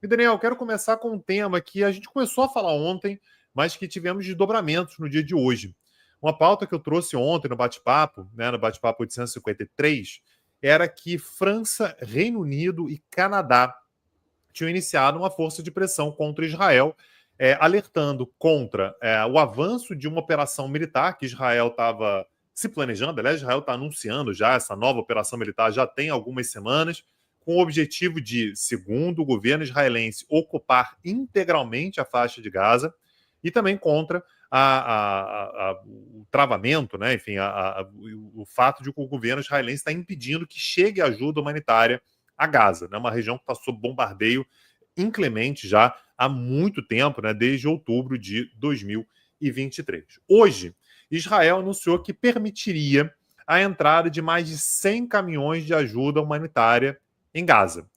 E, Daniel, eu quero começar com um tema que a gente começou a falar ontem, mas que tivemos desdobramentos no dia de hoje. Uma pauta que eu trouxe ontem no bate-papo, né, no bate-papo 853, era que França, Reino Unido e Canadá tinham iniciado uma força de pressão contra Israel, alertando contra o avanço de uma operação militar que Israel estava se planejando. Aliás, Israel está anunciando já essa nova operação militar já tem algumas semanas, com o objetivo de, segundo o governo israelense, ocupar integralmente a faixa de Gaza e também contra o travamento, né? Enfim, o fato de que o governo israelense está impedindo que chegue ajuda humanitária a Gaza, né? Uma região que está sob bombardeio inclemente já há muito tempo, né? Desde outubro de 2023. Hoje, Israel anunciou que permitiria a entrada de mais de 100 caminhões de ajuda humanitária em Gaza.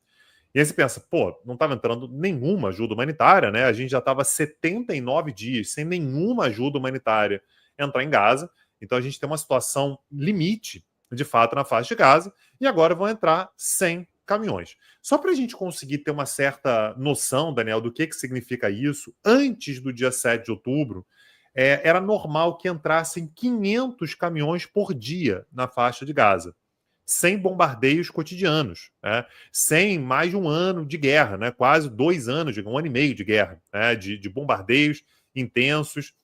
E aí você pensa, pô, não estava entrando nenhuma ajuda humanitária, né? A gente já estava 79 dias sem nenhuma ajuda humanitária entrar em Gaza. Então a gente tem uma situação limite, de fato, na faixa de Gaza. E agora vão entrar 100 caminhões. Só para a gente conseguir ter uma certa noção, Daniel, do que significa isso, antes do dia 7 de outubro, era normal que entrassem 500 caminhões por dia na faixa de Gaza, sem bombardeios cotidianos, né? Sem mais de um ano de guerra, né? Quase 2 anos, um ano e meio de guerra, né? De bombardeios intensos,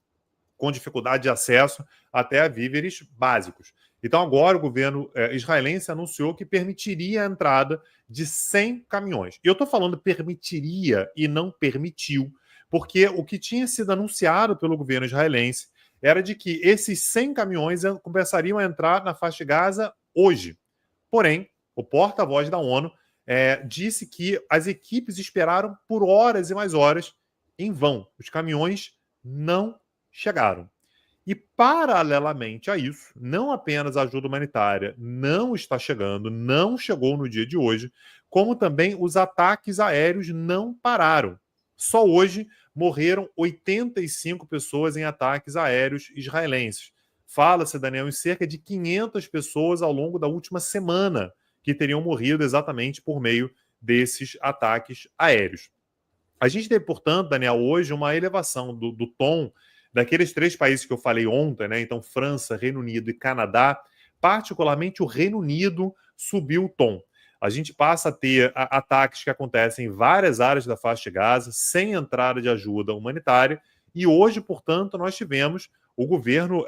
com dificuldade de acesso até a víveres básicos. Então, agora o governo israelense anunciou que permitiria a entrada de 100 caminhões. E eu estou falando permitiria e não permitiu, porque o que tinha sido anunciado pelo governo israelense era de que esses 100 caminhões começariam a entrar na faixa de Gaza hoje. Porém, o porta-voz da ONU disse que as equipes esperaram por horas e mais horas em vão. Os caminhões não chegaram. E, paralelamente a isso, não apenas a ajuda humanitária não está chegando, não chegou no dia de hoje, como também os ataques aéreos não pararam. Só hoje morreram 85 pessoas em ataques aéreos israelenses. Fala-se, Daniel, em cerca de 500 pessoas ao longo da última semana que teriam morrido exatamente por meio desses ataques aéreos. A gente tem, portanto, Daniel, hoje uma elevação do tom daqueles 3 países que eu falei ontem, né? Então, França, Reino Unido e Canadá. Particularmente o Reino Unido subiu o tom. A gente passa a ter ataques que acontecem em várias áreas da faixa de Gaza, sem entrada de ajuda humanitária. E hoje, portanto, nós tivemos o governo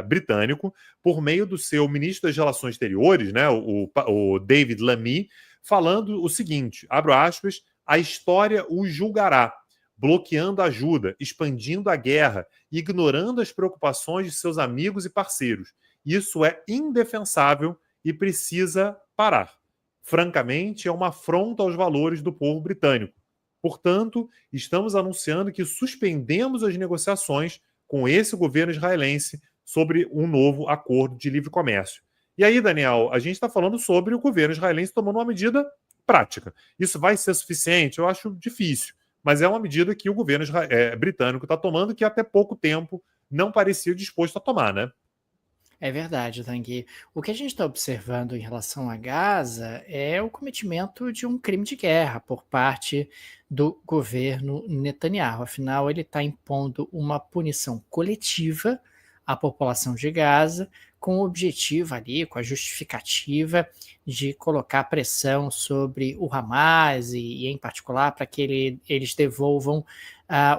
britânico, por meio do seu ministro das Relações Exteriores, né, o David Lammy, falando o seguinte, abro aspas, a história o julgará, bloqueando a ajuda, expandindo a guerra, ignorando as preocupações de seus amigos e parceiros. Isso é indefensável e precisa parar. Francamente, é uma afronta aos valores do povo britânico. Portanto, estamos anunciando que suspendemos as negociações com esse governo israelense sobre um novo acordo de livre comércio. E aí, Daniel, a gente está falando sobre o governo israelense tomando uma medida prática. Isso vai ser suficiente? Eu acho difícil, mas é uma medida que o governo britânico está tomando que até pouco tempo não parecia disposto a tomar, né? É verdade, Tanguy. O que a gente está observando em relação a Gaza é o cometimento de um crime de guerra por parte do governo Netanyahu. Afinal, ele está impondo uma punição coletiva à população de Gaza, com o objetivo ali, com a justificativa de colocar pressão sobre o Hamas e em particular, para que eles devolvam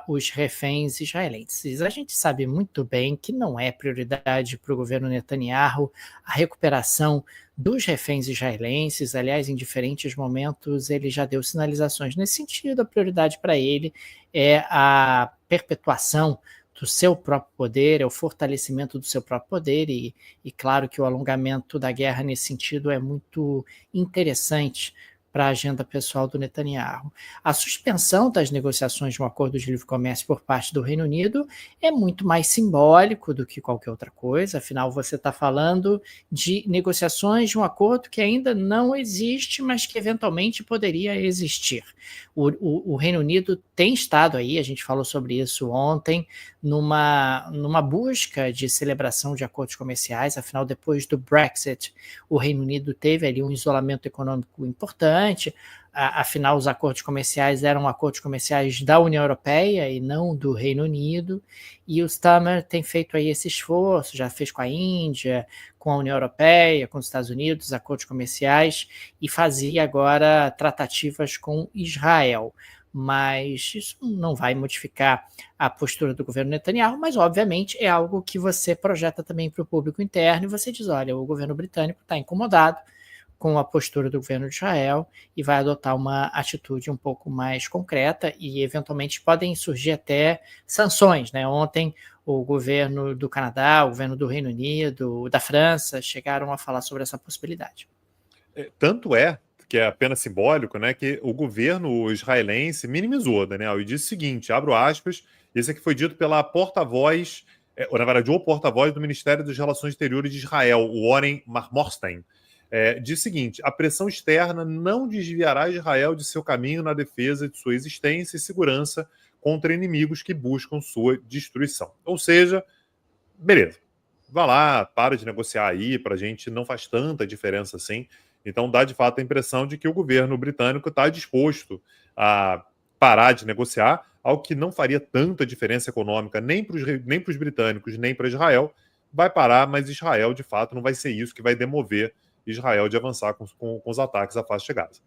os reféns israelenses. A gente sabe muito bem que não é prioridade para o governo Netanyahu a recuperação dos reféns israelenses. Aliás, em diferentes momentos ele já deu sinalizações nesse sentido. A prioridade para ele é a perpetuação do seu próprio poder, é o fortalecimento do seu próprio poder, e claro que o alongamento da guerra nesse sentido é muito interessante para a agenda pessoal do Netanyahu. A suspensão das negociações de um acordo de livre comércio por parte do Reino Unido é muito mais simbólico do que qualquer outra coisa, afinal você está falando de negociações de um acordo que ainda não existe, mas que eventualmente poderia existir. O Reino Unido tem estado aí, a gente falou sobre isso ontem, numa busca de celebração de acordos comerciais, afinal, depois do Brexit, o Reino Unido teve ali um isolamento econômico importante, Afinal, os acordos comerciais eram acordos comerciais da União Europeia e não do Reino Unido, e o Starmer tem feito aí esse esforço, já fez com a Índia, com a União Europeia, com os Estados Unidos, acordos comerciais, e fazia agora tratativas com Israel. Mas isso não vai modificar a postura do governo Netanyahu, mas obviamente é algo que você projeta também para o público interno e você diz, olha, o governo britânico está incomodado com a postura do governo de Israel e vai adotar uma atitude um pouco mais concreta e eventualmente podem surgir até sanções, né? Ontem o governo do Canadá, o governo do Reino Unido, da França chegaram a falar sobre essa possibilidade. Tanto é que é apenas simbólico, né, que o governo israelense minimizou, Daniel, e disse o seguinte, abro aspas, esse aqui foi dito pela porta-voz, ou na verdade o porta-voz do Ministério das Relações Exteriores de Israel, o Oren Marmorstein, diz o seguinte, a pressão externa não desviará Israel de seu caminho na defesa de sua existência e segurança contra inimigos que buscam sua destruição. Ou seja, beleza, vá lá, para de negociar aí, para a gente não faz tanta diferença assim. Então dá de fato a impressão de que o governo britânico está disposto a parar de negociar, algo que não faria tanta diferença econômica nem para os britânicos, nem para Israel. Vai parar, mas Israel, de fato, não vai ser isso que vai demover Israel de avançar com os ataques à faixa de Gaza.